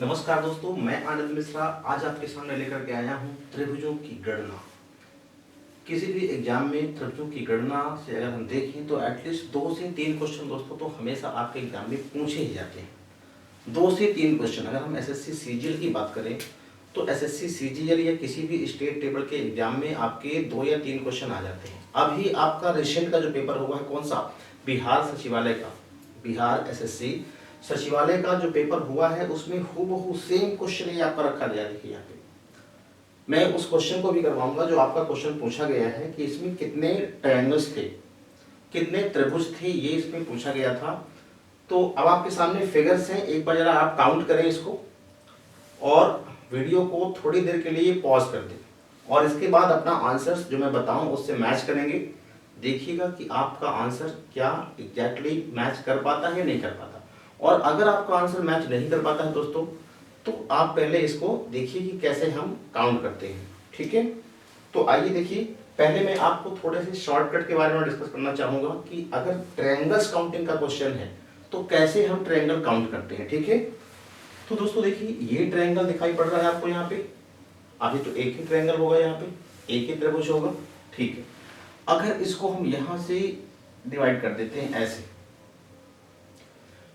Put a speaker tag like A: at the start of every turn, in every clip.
A: नमस्कार दोस्तों, मैं आनंद मिश्रा आज आपके सामने लेकर के आया हूं त्रिभुजों की गणना। किसी भी एग्जाम में त्रिभुजों की गणना से अगर हम देखें तो एटलीस्ट 2 से 3 क्वेश्चन दोस्तों तो हमेशा आपके एग्जाम में पूछे ही जाते हैं। 2 से 3 क्वेश्चन। अगर हम एसएससी सीजीएल की बात करें तो एसएससी सीजीएल या किसी भी स्टेट टेबल के एग्जाम में आपके 2 या 3 क्वेश्चन आ जाते हैं। अभी आपका रिसेंट का जो पेपर हुआ है कौन सा, बिहार सचिवालय का, बिहार एसएससी सचिवालय का जो पेपर हुआ है उसमें हूबहू सेम क्वेश्चन ही आपका रखा गया। देखिए यहाँ पे मैं उस क्वेश्चन को भी करवाऊंगा जो आपका क्वेश्चन पूछा गया है कि इसमें कितने ट्रायंगल्स थे, कितने त्रिभुज थे, ये इसमें पूछा गया था। तो अब आपके सामने फिगर्स हैं, एक बार जरा आप काउंट करें इसको और वीडियो को थोड़ी देर के लिए पॉज कर दें और इसके बाद अपना आंसर्स जो मैं बताऊं उससे मैच करेंगे। देखिएगा कि आपका आंसर क्या एग्जैक्टली मैच कर पाता है या नहीं कर पाता। और अगर आपका आंसर मैच नहीं कर पाता है दोस्तों तो आप पहले इसको देखिए कि कैसे हम काउंट करते हैं, ठीक है। तो आइए देखिए, पहले मैं आपको थोड़े से शॉर्टकट के बारे में डिस्कस करना चाहूंगा कि अगर ट्रायंगल्स काउंटिंग का क्वेश्चन है तो कैसे हम ट्रायंगल काउंट करते हैं, ठीक है। तो दोस्तों देखिए, ये ट्रायंगल दिखाई पड़ रहा है आपको यहाँ पे। अभी तो एक ही ट्रायंगल होगा, यहाँ पे एक ही त्रिभुज होगा, ठीक है। अगर इसको हम यहाँ से डिवाइड कर देते हैं ऐसे,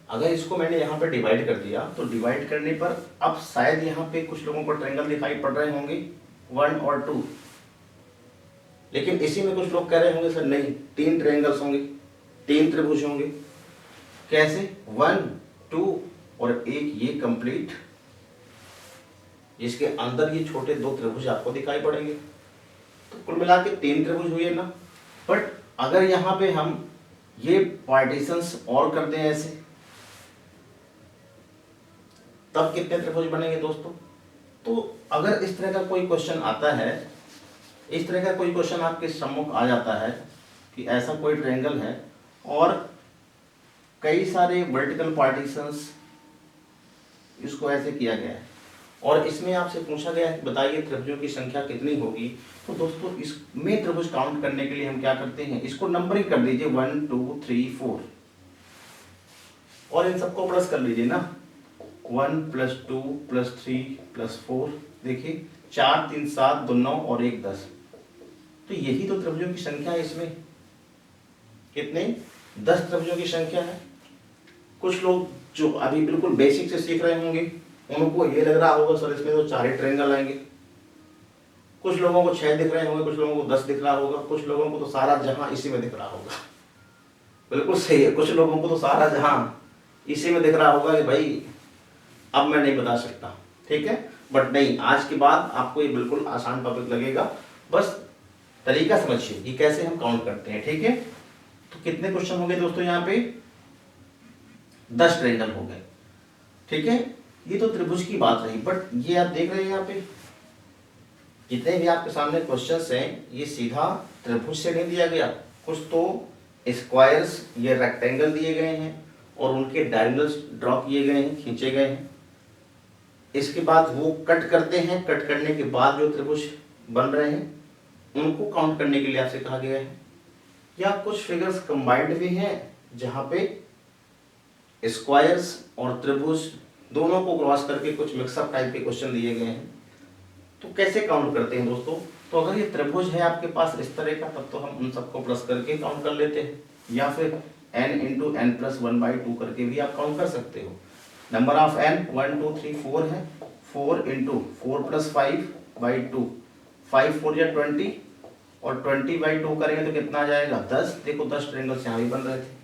A: अगर इसको मैंने यहाँ पे डिवाइड कर दिया तो डिवाइड करने पर अब शायद यहाँ पे कुछ लोगों को ट्रायंगल दिखाई पड़ रहे होंगे 1 और 2, लेकिन इसी में कुछ लोग कह रहे होंगे सर नहीं 3 ट्रायंगल्स होंगे, 3 त्रिभुज होंगे। कैसे? 1, 2 और एक ये कंप्लीट, इसके अंदर ये छोटे 2 त्रिभुज आपको दिखाई पड़ेंगे। तो कुल मिला के 3 त्रिभुज हुए ना। बट अगर यहाँ पे हम ये पार्टीशंस और कर दें ऐसे, तब कितने त्रिभुज बनेंगे दोस्तों? तो अगर इस तरह का कोई क्वेश्चन आता है, इस तरह का कोई क्वेश्चन आपके सम्मुख आ जाता है कि ऐसा कोई ट्रायंगल है और कई सारे वर्टिकल पार्टीशंस, इसको ऐसे किया गया है और इसमें आपसे पूछा गया है कि बताइए त्रिभुजों की संख्या कितनी होगी। तो दोस्तों इसमें त्रिभुज काउंट करने के लिए हम क्या करते हैं, इसको नंबरिंग कर दीजिए 1 2 3 4 और इन सबको प्लस कर लीजिए ना, 1 + 2 + 3 + 4, देखिए 4 3 7 2 9 और 1 10। तो यही तो त्रिभुजों की संख्या है। इसमें कितने? 10 त्रिभुजों की संख्या है। कुछ लोग जो अभी बिल्कुल बेसिक से सीख रहे होंगे उनको ये लग रहा होगा सर इसमें तो 4 ही ट्रायंगल आएंगे। कुछ लोगों को 6 दिख रहे होंगे, कुछ लोगों को 10 दिख रहा होगा, कुछ लोगों को तो सारा जहां इसी में दिख रहा होगा। बिल्कुल सही है, कुछ लोगों को तो सारा जहां इसी में दिख रहा होगा कि भाई अब मैं नहीं बता सकता, ठीक है। बट नहीं, आज के बाद आपको ये बिल्कुल आसान टॉपिक लगेगा। बस तरीका समझिए कि कैसे हम काउंट करते हैं, ठीक है। तो कितने क्वेश्चन हो गए दोस्तों यहाँ पे? 10 ट्रायंगल हो गए, ठीक है। ये तो त्रिभुज की बात रही। बट ये आप देख रहे हैं यहाँ पे जितने भी आपके सामने क्वेश्चंस हैं ये सीधा त्रिभुज से नहीं दिया गया, कुछ तो स्क्वायर्स ये रेक्टेंगल दिए गए हैं और उनके डायगोनल्स ड्रॉ किए गए हैं, खींचे गए हैं। इसके बाद वो कट करते हैं, कट करने के बाद जो त्रिभुज बन रहे हैं उनको काउंट करने के लिए आपसे कहा गया है। या कुछ फिगर्स कंबाइंड भी हैं जहां पे स्क्वायर्स और त्रिभुज दोनों को क्रॉस करके कुछ मिक्सअप टाइप के क्वेश्चन दिए गए हैं। तो कैसे काउंट करते हैं दोस्तों? तो अगर ये त्रिभुज है आपके पास इस तरह का तब तो हम उन सबको प्लस करके काउंट कर लेते हैं, या फिर n × n + 1/2 करके भी आप काउंट कर सकते हो। नंबर ऑफ n 1 2 3 4 है, 4 × 4 + 5/2, 5 4 या 20 और 20/2 करेंगे तो कितना आ जाएगा 10। देखो 10 ट्रायंगल्स यहाँ भी बन रहे थे।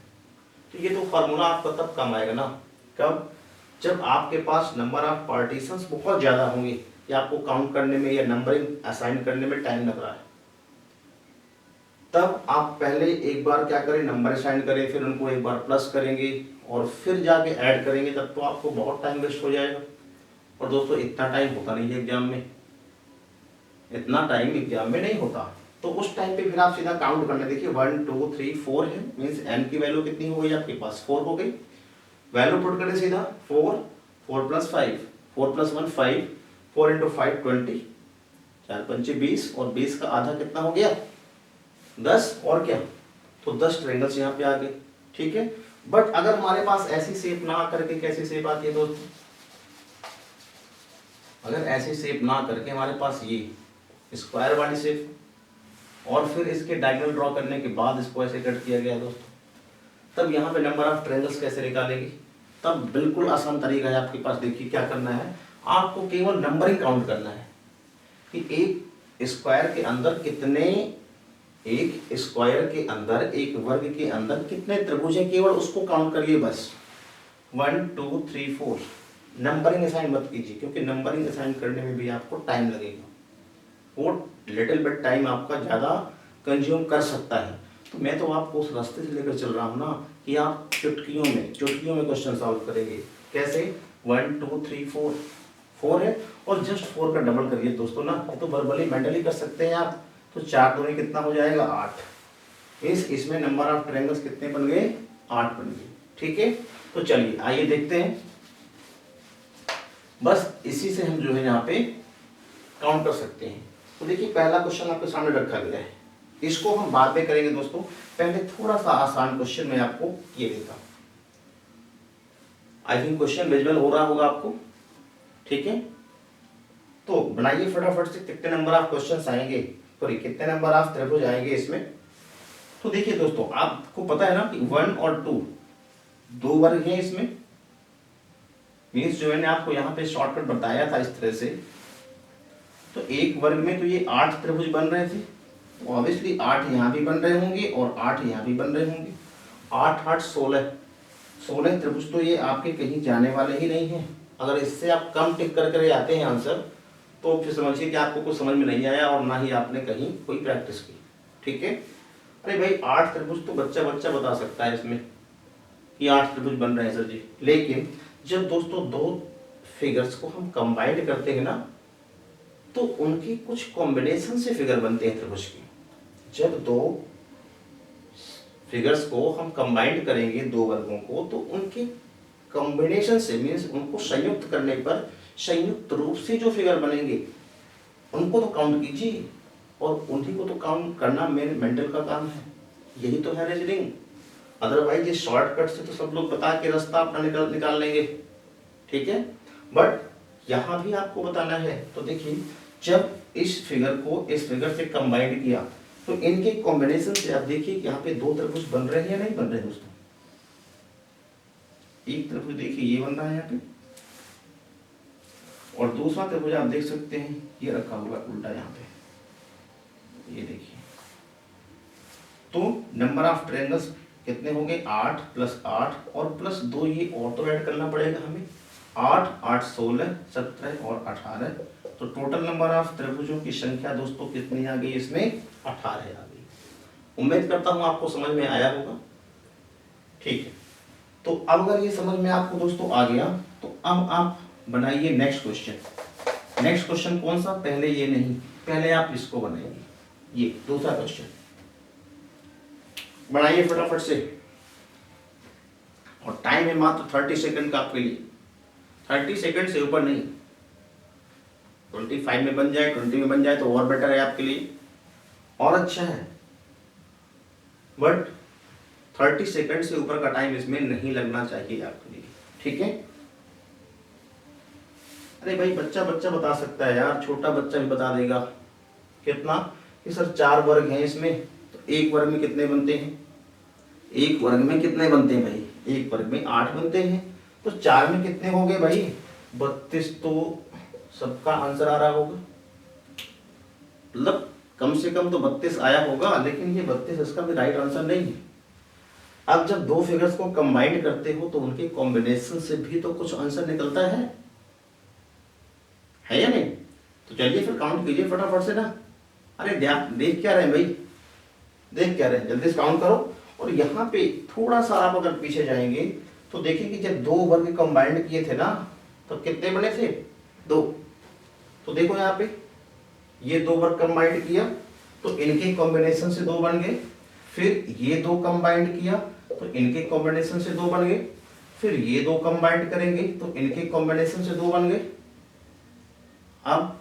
A: तो ये तो फार्मूला आपका तब काम आएगा ना, कब? जब आपके पास नंबर ऑफ पार्टीशंस बहुत ज्यादा होंगे या आपको काउंट करने में या नंबरिंग असाइन करने में टाइम लग रहा है, तब आप पहले एक बार क्या करें, नंबर असाइन करें, फिर उनको एक बार प्लस करेंगे और फिर जाके ऐड करेंगे। तब तो आपको बहुत टाइम वेस्ट हो जाएगा। और दोस्तों इतना टाइम होता नहीं है एग्जाम में, इतना टाइम एग्जाम में नहीं होता। तो उस टाइम पे फिर आप सीधा काउंट करना। देखिए 1 2 3 4 है, मीन्स n की वैल्यू कितनी हो गई आपके पास? 4 हो गई। वैल्यू पुट करें सीधा 4 4 + 5 4 + 1 5 4 × 5 20, 4 5 20 और 20 का आधा कितना हो गया? 10। और क्या? तो 10 ट्रायंगल्स यहाँ पे आ गए, ठीक है। बट अगर हमारे पास ऐसी शेप ना करके कैसी शेप आती है दोस्तों? अगर ऐसी शेप ना करके हमारे पास ये स्क्वायर वाली शेप और फिर इसके डायगोनल ड्रॉ करने के बाद इसको ऐसे कट किया गया दोस्तों, तब यहाँ पे नंबर ऑफ ट्रायंगल्स कैसे निकालेंगे? तब बिल्कुल आसान तरीका है आपके पास। देखिए क्या करना है, आपको केवल नंबरिंग काउंट करना है कि एक स्क्वायर के अंदर कितने, एक स्क्वायर के अंदर, एक वर्ग के अंदर कितने त्रिभुज हैं, केवल उसको काउंट करिए बस। 1 2 3 4। नंबरिंग असाइन मत कीजिए, क्योंकि नंबरिंग असाइन करने में भी आपको टाइम लगेगा, वो लिटिल बिट टाइम आपका ज़्यादा कंज्यूम कर सकता है। तो मैं तो आपको उस रास्ते से लेकर चल रहा हूँ ना कि आप चुटकियों में क्वेश्चन सॉल्व करेंगे। कैसे? 1 2 3 4, 4 है और जस्ट 4 का डबल करिए दोस्तों ना, ये तो वर्बली मेंटली कर सकते हैं आप। तो 4 दूनी कितना हो जाएगा? 8। इसमें नंबर ऑफ ट्रायंगल्स कितने बन गए? 8 बन गए। ठीक है, तो चलिए आइए देखते हैं। बस इसी से हम जो है यहाँ पे काउंट कर सकते हैं। तो देखिए पहला क्वेश्चन आपके सामने रखा गया है, इसको हम बाद में करेंगे दोस्तों। पहले थोड़ा सा आसान क्वेश्चन मैं आपको ये देता हूं। आई थिंक क्वेश्चन विजुअल हो रहा होगा आपको। ठीक है, तो बनाइए फटाफट से। कितने नंबर ऑफ क्वेश्चन आएंगे, सॉरी कितने नंबर ऑफ त्रिभुज आएंगे इसमें? तो देखिए दोस्तों, आपको पता है ना कि 1 और 2 दो वर्ग हैं इसमें। मीन्स जो मैंने आपको यहाँ पे शॉर्टकट बताया था इस तरह से, तो एक वर्ग में तो ये 8 त्रिभुज बन रहे थे, तो ऑब्वियसली 8 यहाँ भी बन रहे होंगे और 8 यहाँ भी बन रहे होंगे। 8 8 16 त्रिभुज तो ये आपके कहीं जाने वाले ही नहीं हैं। अगर इससे आप कम टिक कर आते हैं आंसर, तो फिर समझिए कि आपको कुछ समझ में नहीं आया और ना ही आपने कहीं कोई प्रैक्टिस की। ठीक है, अरे भाई 8 त्रिभुज तो बच्चा बता सकता है इसमें कि 8 त्रिभुज बन रहे हैं सर जी। लेकिन जब दोस्तों दो फिगर्स को हम कंबाइंड करते हैं ना, तो उनकी कुछ कॉम्बिनेशन से फिगर बनते हैं त्रिभुज की। जब दो फिगर्स को हम कंबाइंड करेंगे, दो वर्गों को, तो उनके कॉम्बिनेशन से, मीन्स उनको संयुक्त करने पर संयुक्त रूप से जो फिगर बनेंगे उनको तो काउंट कीजिए, और उन्हीं को तो काउंट करना मेरे मेंटल का काम है। यही तो है रीजनिंग। अदरवाइज ये शॉर्टकट से तो सब लोग बता के रास्ता अपना निकाल लेंगे। ठीक है, बट यहाँ भी आपको बताना है। तो देखिए, जब इस फिगर को इस फिगर से कंबाइंड किया, तो इनके कॉम्बिनेशन से आप देखिए कि यहाँ पे दो त्रिभुज बन रहे हैं या नहीं बन रहे हैं दोस्तों? एक त्रिभुज देखिए ये बन रहा है यहाँ पे, और दूसरा त्रिभुज आप देख सकते हैं ये रखा हुआ उल्टा यहाँ पे, ये देखिए। तो नंबर ऑफ ट्रायंगल्स कितने हो गए? 8 + 8 और +2, ये और तो ऐड करना पड़ेगा हमें। 8 8 16 17 और 18, तो टोटल नंबर ऑफ त्रिभुजों की संख्या दोस्तों कितनी आ गई इसमें? 18 आ गई। उम्मीद करता हूं आपको समझ में आया होगा। ठीक है, तो अब अगर ये समझ में आपको दोस्तों आ गया, तो अब आप बनाइए नेक्स्ट क्वेश्चन। नेक्स्ट क्वेश्चन कौन सा? पहले ये नहीं, पहले आप इसको बनाइए, ये दूसरा क्वेश्चन बनाइए फटाफट से। और टाइम है मात्र 30 सेकंड का आपके लिए। 30 सेकंड से ऊपर नहीं। 25 में बन जाए, 20 में बन जाए तो और बेटर है आपके लिए, और अच्छा है। बट 30 सेकंड से ऊपर का टाइम इसमें नहीं लगना चाहिए आपके लिए। ठीक है, अरे भाई बच्चा बता सकता है यार, छोटा बच्चा भी बता देगा। कितना? कि सर 4 वर्ग हैं इसमें, तो एक वर्ग में कितने बनते हैं? एक वर्ग में कितने बनते हैं भाई? एक वर्ग में 8 बनते हैं, तो 4 में कितने हो गए भाई? 32। तो सबका आंसर आ रहा होगा, मतलब कम से कम तो 32 आया होगा, लेकिन ये 32 इसका भी राइट आंसर नहीं है। अब जब दो फिगर्स को कंबाइंड करते हो तो उनके कॉम्बिनेशन से भी तो कुछ आंसर निकलता है या नहीं? तो चलिए फिर काउंट कीजिए फटाफट से ना। अरे देख क्या रहे हैं भाई, देख क्या रहे हैं, जल्दी से काउंट करो। और यहाँ पे थोड़ा सा आप अगर पीछे जाएंगे तो देखिए कि जब दो वर्ग कंबाइंड किए थे ना, तो कितने बने थे? 2। तो देखो यहाँ पे ये 2 वर्ग कंबाइंड किया तो इनके कॉम्बिनेशन से 2 बन गए, फिर ये 2 कंबाइंड किया तो इनके कॉम्बिनेशन से 2 बन गए, फिर ये 2 कंबाइंड करेंगे तो इनके कॉम्बिनेशन से 2 बन गए। अब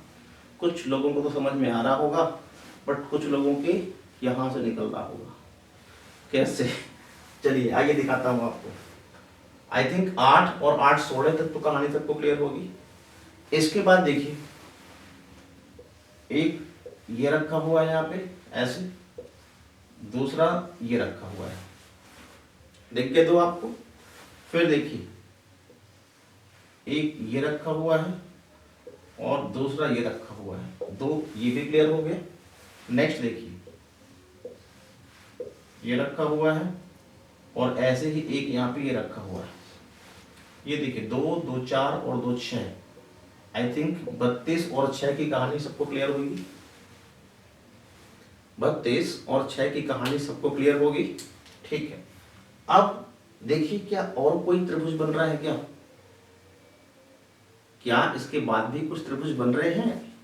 A: कुछ लोगों को तो समझ में आ रहा होगा, बट कुछ लोगों के यहां से निकल रहा होगा। कैसे? चलिए आइए दिखाता हूं आपको। आई थिंक 8 और 8 16 तक तो कहानी सबको क्लियर होगी। इसके बाद देखिए एक ये रखा हुआ है यहाँ पे ऐसे, दूसरा ये रखा हुआ है, देख के दो आपको। फिर देखिए एक ये रखा हुआ है और दूसरा ये रखा हुआ है, दो ये भी क्लियर हो गया। नेक्स्ट देखिए ये रखा हुआ है और ऐसे ही एक यहाँ पे ये रखा हुआ है। ये देखिए 2 2 4 और 2 6, आई थिंक 32 और 6 की कहानी सबको क्लियर होगी। 32 और 6 की कहानी सबको क्लियर होगी, ठीक है। अब देखिए क्या और कोई त्रिभुज बन रहा है क्या? क्या इसके बाद भी कुछ त्रिभुज बन रहे हैं?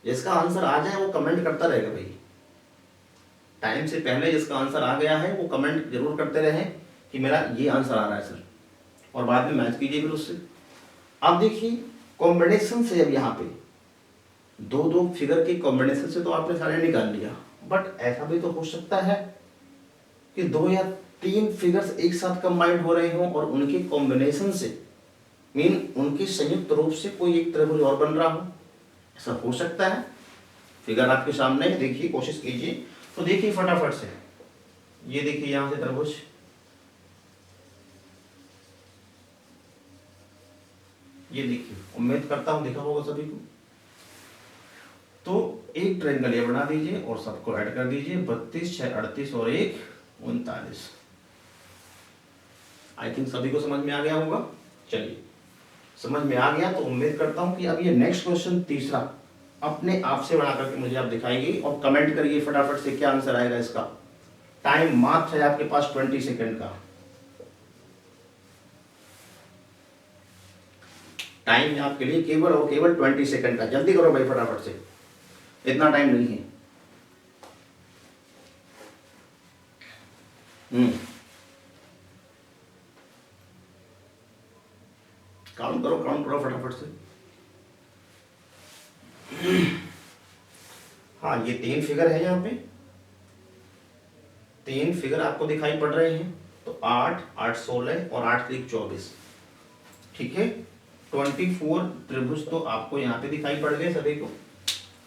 A: जिसका आंसर आ जाए वो कमेंट करता रहेगा भाई। टाइम से पहले जिसका आंसर आ गया है वो कमेंट जरूर करते रहे कि मेरा ये आंसर आ रहा है सर, और बाद में मैच कीजिए फिर उससे। अब देखिए कॉम्बिनेशन से, अब यहाँ पे दो दो फिगर के कॉम्बिनेशन से तो आपने सारे निकाल लिया, बट ऐसा भी तो हो सकता है कि 2 या 3 फिगर्स एक साथ कंबाइंड हो रहे हों और उनके कॉम्बिनेशन से, मीन उनके संयुक्त रूप से कोई एक त्रिभुज और बन रहा हो। ऐसा हो सकता है। फिगर आपके सामने है, देखिए कोशिश कीजिए। तो देखिए फटाफट से, ये देखिए यहां से त्रिभुज, ये देखिए, उम्मीद करता हूं देखा होगा सभी को। तो एक ट्रायंगल ये बना दीजिए और सबको ऐड कर दीजिए, 32 6 38 और 1 39। आई थिंक सभी को समझ में आ गया होगा। चलिए समझ में आ गया तो उम्मीद करता हूं कि अब ये नेक्स्ट क्वेश्चन तीसरा अपने आप से बना करके मुझे आप दिखाएंगे और कमेंट करिए फटाफट से क्या आंसर आएगा इसका। टाइम मात्र है आपके पास 20 सेकंड का। टाइम है आपके लिए केवल और केवल 20 सेकंड का। जल्दी करो भाई फटाफट से, इतना टाइम नहीं है। काउंट करो फटाफट से। हाँ ये 3 फिगर है यहाँ पे, 3 फिगर आपको दिखाई पड़ रहे हैं। तो 8 8 16 और 8 3 24, ठीक है। 24 त्रिभुज तो आपको यहाँ पे दिखाई पड़ गए सभी को,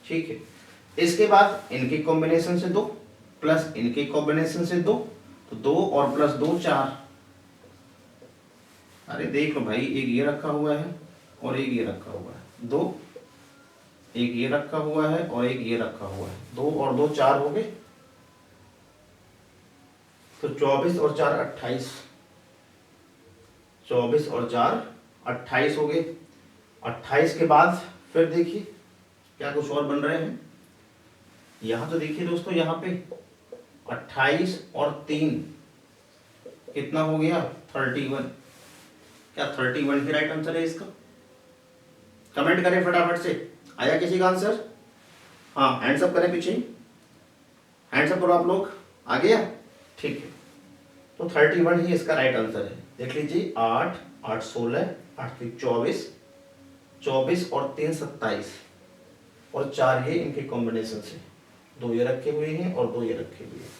A: ठीक है। इसके बाद इनके कॉम्बिनेशन से 2 प्लस इनके कॉम्बिनेशन से 2, तो 2 और प्लस 2 4। अरे देख लो भाई, एक ये रखा हुआ है और एक ये रखा हुआ है, 2, एक ये रखा हुआ है और एक ये रखा हुआ है, 2 और 2 4 हो गए। तो 24 और 4 28, 24 और 4 28 हो गए। 28 के बाद फिर देखिए क्या कुछ और बन रहे हैं। यहां तो देखिए दोस्तों, यहाँ पे 28 और 3 कितना हो गया 31। क्या 31 ही राइट आंसर है इसका? कमेंट करें फटाफट से, आया किसी का आंसर? हाँ हैंड्स अप करें, पीछे हैंड्स अप करो आप लोग। आ गया, ठीक है। तो 31 ही इसका राइट आंसर है। देख लीजिए 8 8 16 8 3 24, 24 और 3 27 और 4 ये इनके कॉम्बिनेशन से, 2 ये रखे हुए हैं और 2 ये रखे हुए हैं,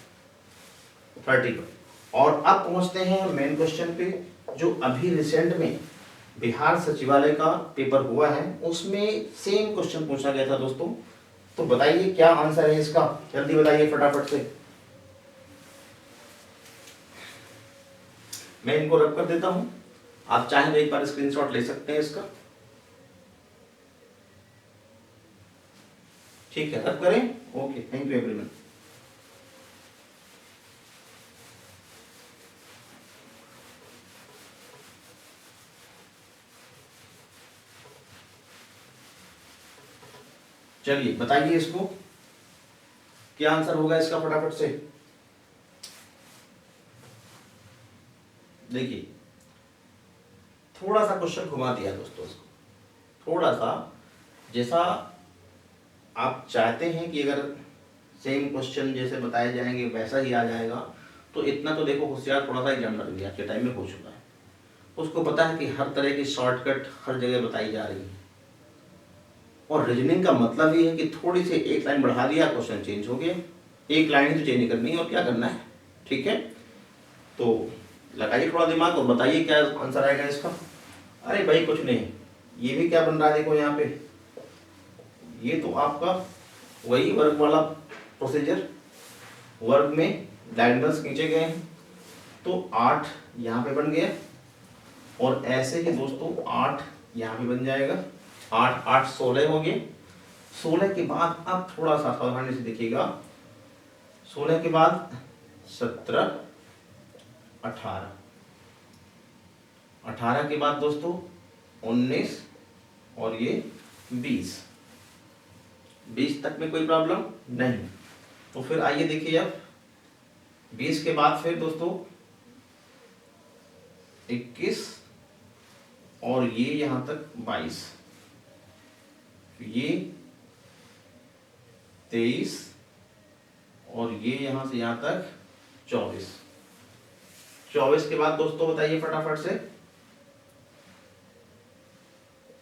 A: 31। और अब पहुंचते हैं मेन क्वेश्चन पे, जो अभी रिसेंट में बिहार सचिवालय का पेपर हुआ है, उसमें सेम क्वेश्चन पूछा गया था दोस्तों। तो बताइए क्या आंसर है इसका, जल्दी बताइए फटाफट से। मैं इनको रब कर देता हूं, आप चाहें तो एक बार स्क्रीनशॉट ले सकते हैं इसका, ठीक है। रब करें, ओके, थैंक यू एवरीवन। चलिए बताइए इसको क्या आंसर होगा इसका फटाफट से। देखिए थोड़ा सा क्वेश्चन घुमा दिया दोस्तों इसको, थोड़ा सा, जैसा आप चाहते हैं कि अगर सेम क्वेश्चन जैसे बताए जाएंगे वैसा ही आ जाएगा, तो इतना तो देखो होशियार थोड़ा सा एग्जामिनर भी आज के टाइम में हो चुका है। उसको पता है कि हर तरह की शॉर्टकट हर जगह बताई जा रही है, और रीजनिंग का मतलब ये है कि थोड़ी सी एक लाइन बढ़ा दिया, क्वेश्चन चेंज हो गया। एक लाइन ही तो चेंज नहीं करनी है और क्या करना है, ठीक है। तो लगाइए थोड़ा दिमाग और बताइए क्या आंसर आएगा इसका। अरे भाई कुछ नहीं, ये भी क्या बन रहा है देखो यहाँ पे, ये तो आपका वही वर्ग वाला प्रोसीजर, वर्ग में डायगोनल्स खींचे गए हैं, तो 8 यहाँ पे बन गया, और ऐसे ही दोस्तों 8 यहाँ पे बन जाएगा, 8 8 16 हो गए। 16 के बाद आप थोड़ा सा सावधानी से देखिएगा, 16 के बाद 17 18, 18 के बाद दोस्तों 19 और ये 20, 20 तक में कोई प्रॉब्लम नहीं। तो फिर आइए देखिए अब 20 के बाद फिर दोस्तों 21 और ये यहां तक 22, ये 23 और ये यहां से यहां तक 24। 24 के बाद दोस्तों बताइए फटाफट से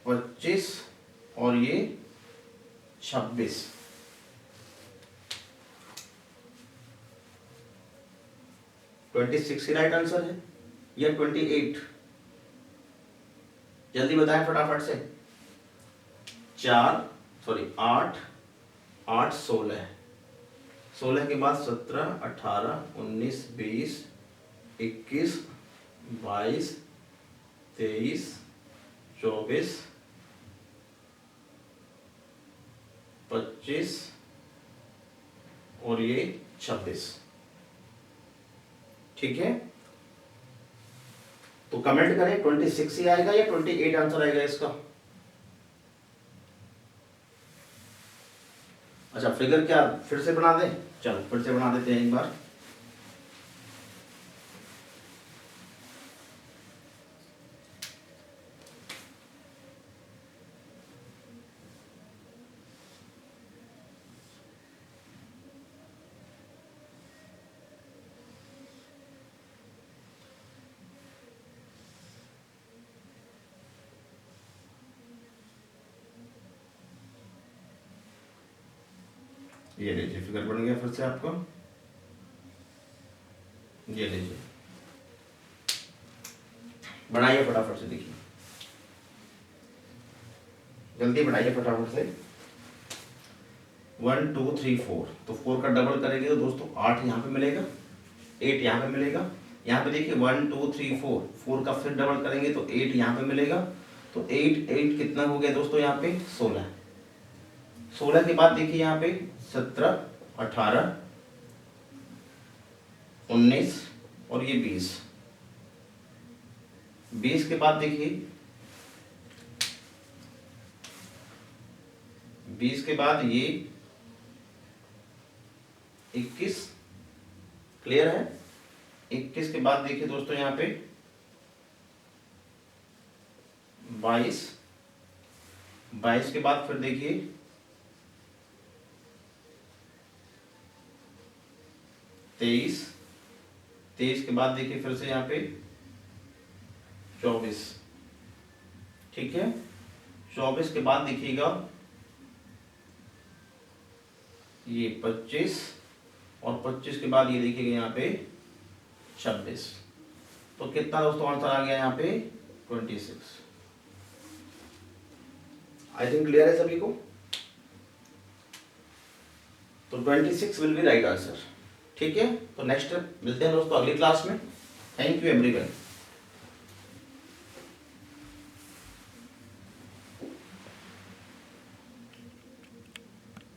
A: 25 और ये 26। 26 ही राइट आंसर है या 28? जल्दी बताएं फटाफट से। 8 8 16, 16 के बाद 17 18 19 20 21 22 23 24 25 और ये 26। ठीक है, तो कमेंट करें 26 ही आएगा या 28 आंसर आएगा इसका। अच्छा फिगर क्या फिर से बना दें, चलो फिर से बना देते हैं एक बार। ये लीजिए फिगर बन गया फिर से आपको, ये लीजिए बनाइए फटाफट से, देखिए जल्दी बनाइए फटाफट से। 1 2 3 4, तो 4 का डबल करेंगे तो दोस्तों 8 यहाँ पे मिलेगा, 8 यहाँ पे मिलेगा। यहाँ पे देखिए 1 2 3 4, 4 का फिर डबल करेंगे तो 8 यहाँ पे मिलेगा, तो 8 कितना हो गया दोस्तों यहाँ पे 16। 16 के बाद देखिए यहाँ पे 17 18 19 और ये 20। 20 के बाद देखिए 20 के बाद ये 21, क्लियर है। 21 के बाद देखिए दोस्तों यहाँ पे 22, 22 के बाद फिर देखिए 23, 23 के बाद देखिए फिर से यहाँ पे 24। ठीक है, 24 के बाद देखिएगा ये 25 और 25 के बाद ये देखिएगा यहाँ पे 26। तो कितना दोस्तों आंसर आ गया यहाँ पे 26। आई थिंक क्लियर है सभी को। तो 26 विल बी राइट आंसर। ठीक है, तो नेक्स्ट मिलते हैं दोस्तों अगली क्लास में। Thank you everyone.